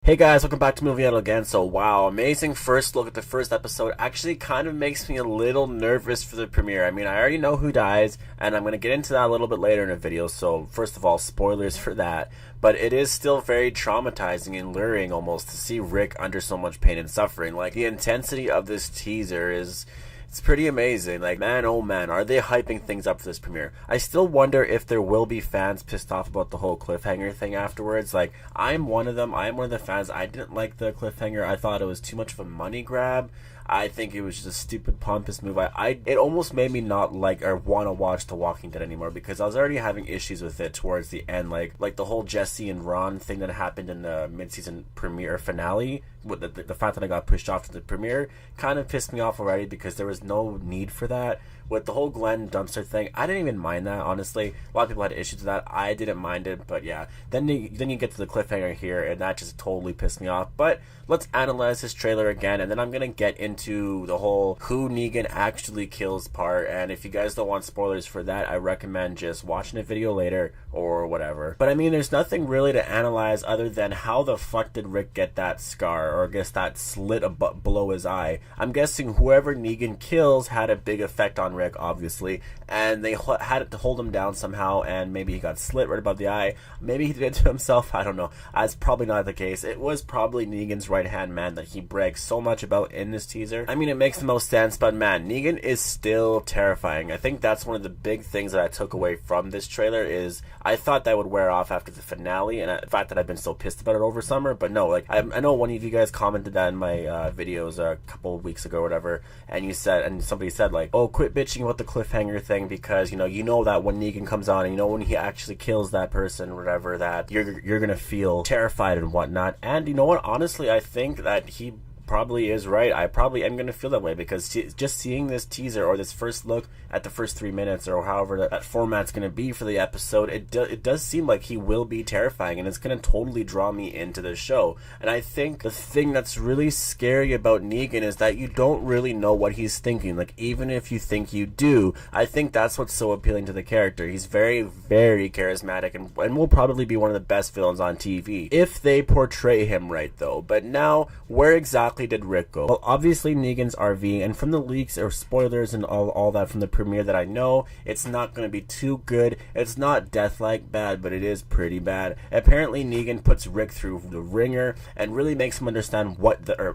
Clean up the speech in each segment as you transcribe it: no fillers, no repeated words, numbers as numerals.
Hey guys, welcome back to Movie Idol again. So wow, amazing first look at the first episode. Actually kind of makes me a little nervous for the premiere. I mean, I already know who dies, and I'm going to get into that a little bit later in the video. So first of all, spoilers for that. But it is still very traumatizing and luring almost to see Rick under so much pain and suffering. Like, the intensity of this teaser it's pretty amazing. Like, man, oh man, are they hyping things up for this premiere? I still wonder if there will be fans pissed off about the whole cliffhanger thing afterwards. Like, I'm one of them. I'm one of the fans. I didn't like the cliffhanger. I thought it was too much of a money grab. I think it was just a stupid, pompous move. It almost made me not like or want to watch The Walking Dead anymore because I was already having issues with it towards the end. Like the whole Jesse and Ron thing that happened in the mid-season premiere finale. With the fact that I got pushed off to the premiere kind of pissed me off already because there was no need for that. With the whole Glenn dumpster thing, I didn't even mind that, honestly. A lot of people had issues with that. I didn't mind it, but yeah. Then you get to the cliffhanger here, and that just totally pissed me off. But let's analyze this trailer again, and then I'm going to get into the whole who Negan actually kills part. And if you guys don't want spoilers for that, I recommend just watching the video later or whatever. But I mean, there's nothing really to analyze other than how the fuck did Rick get that scar, or I guess that slit below his eye. I'm guessing whoever Negan kills had a big effect on Rick, obviously, and they had to hold him down somehow, and maybe he got slit right above the eye. Maybe he did it to himself. I don't know. That's probably not the case. It was probably Negan's right-hand man that he brags so much about in this teaser. I mean, it makes the most sense, but man, Negan is still terrifying. I think that's one of the big things that I took away from this trailer is I thought that would wear off after the finale, and the fact that I've been so pissed about it over summer. But no, like I know one of you guys commented that in my videos a couple of weeks ago or whatever, and somebody said like, oh, quit bitching about the cliffhanger thing because you know that when Negan comes on and you know when he actually kills that person or whatever, that you're gonna feel terrified and whatnot. And you know what, honestly, I think that he probably is right. I probably am going to feel that way because just seeing this teaser or this first look at the first 3 minutes or however that format's going to be for the episode, it does seem like he will be terrifying, and it's going to totally draw me into the show. And I think the thing that's really scary about Negan is that you don't really know what he's thinking. Like, even if you think you do, I think that's what's so appealing to the character. He's very, very charismatic and will probably be one of the best villains on TV if they portray him right, though. But now, where exactly did Rick go? Well, obviously Negan's RV, and from the leaks or spoilers and all that from the premiere that I know, it's not going to be too good. It's not death-like bad, but it is pretty bad. Apparently Negan puts Rick through the ringer and really makes him understand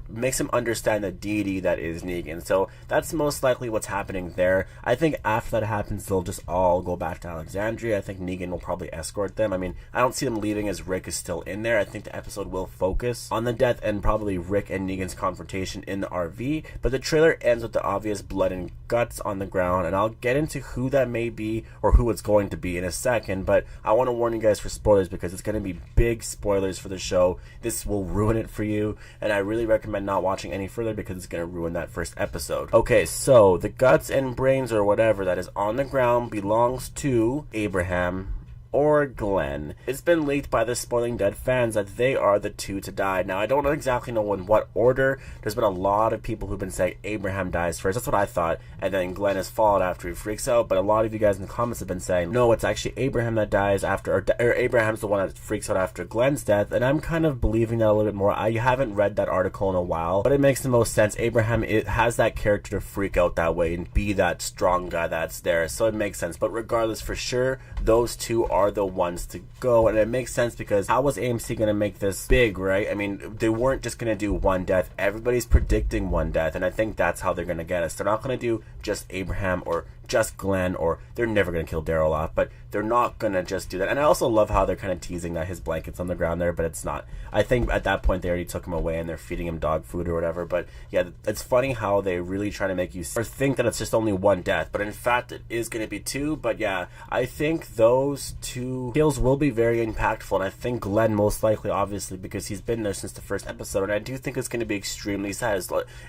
makes him understand the deity that is Negan. So that's most likely what's happening there. I think after that happens, they'll just all go back to Alexandria. I think Negan will probably escort them. I mean, I don't see them leaving as Rick is still in there. I think the episode will focus on the death and probably Rick and Negan's confrontation in the RV, but the trailer ends with the obvious blood and guts on the ground, and I'll get into who that may be or who it's going to be in a second. But I want to warn you guys for spoilers because it's going to be big spoilers for the show. This will ruin it for you, and I really recommend not watching any further because it's going to ruin that first episode. Okay, so the guts and brains or whatever that is on the ground belongs to Abraham or Glenn. It's been leaked by the Spoiling Dead fans that they are the two to die. Now, I don't exactly know in what order. There's been a lot of people who've been saying Abraham dies first. That's what I thought. And then Glenn is followed after he freaks out. But a lot of you guys in the comments have been saying, no, it's actually Abraham that dies after, or Abraham's the one that freaks out after Glenn's death. And I'm kind of believing that a little bit more. I haven't read that article in a while, but it makes the most sense. Abraham has that character to freak out that way and be that strong guy that's there. So it makes sense. But regardless, for sure, those two are the ones to go, and it makes sense because how was AMC going to make this big, right? I mean, they weren't just going to do one death. Everybody's predicting one death, and I think that's how they're going to get us. They're not going to do just Abraham or just Glenn, or they're never going to kill Daryl off, but they're not going to just do that. And I also love how they're kind of teasing that his blanket's on the ground there, but it's not. I think at that point they already took him away and they're feeding him dog food or whatever. But yeah, it's funny how they really try to make you or think that it's just only one death, but in fact it is going to be two. But yeah, I think those two kills will be very impactful, and I think Glenn most likely, obviously, because he's been there since the first episode, and I do think it's going to be extremely sad.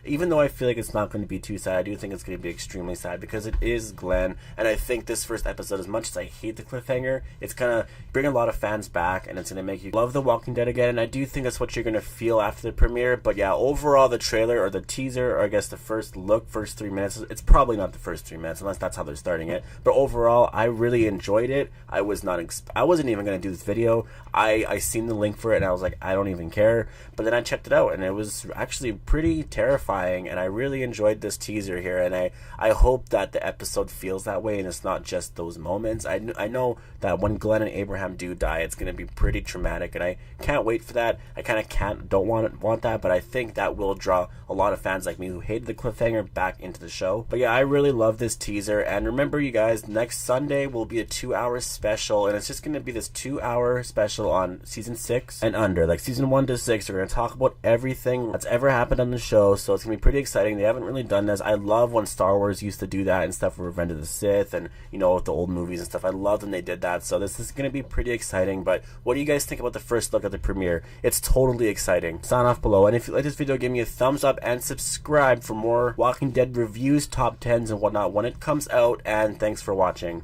Even though I feel like it's not going to be too sad, I do think it's going to be extremely sad because it is versus Glenn. And I think this first episode, as much as I hate the cliffhanger, it's gonna bring a lot of fans back, and it's gonna make you love The Walking Dead again. And I do think that's what you're gonna feel after the premiere. But yeah, overall, the trailer or the teaser, or I guess the first 3 minutes, it's probably not the first 3 minutes unless that's how they're starting it. But overall, I really enjoyed it. I wasn't even gonna do this video. I seen the link for it and I was like, I don't even care. But then I checked it out and it was actually pretty terrifying, and I really enjoyed this teaser here, and I hope that the episode feels that way and it's not just those moments. I know that when Glenn and Abraham do die, it's going to be pretty traumatic, and I can't wait for that. I kind of don't want that, but I think that will draw a lot of fans like me who hated the cliffhanger back into the show. But yeah, I really love this teaser, and remember you guys, next Sunday will be a 2-hour special, and it's just going to be this 2-hour special on season 6 and under, like season 1 to 6. We're going to talk about everything that's ever happened on the show, so it's going to be pretty exciting. They haven't really done this. I love when Star Wars used to do that and stuff with Revenge of the Sith and, you know, with the old movies and stuff. I love when they did that, so this is going to be pretty exciting. But what do you guys think about the first look at the premiere? It's totally exciting. Sign off below, and if you like this video, give me a thumbs up and subscribe for more Walking Dead reviews, top 10s, and whatnot when it comes out, and thanks for watching.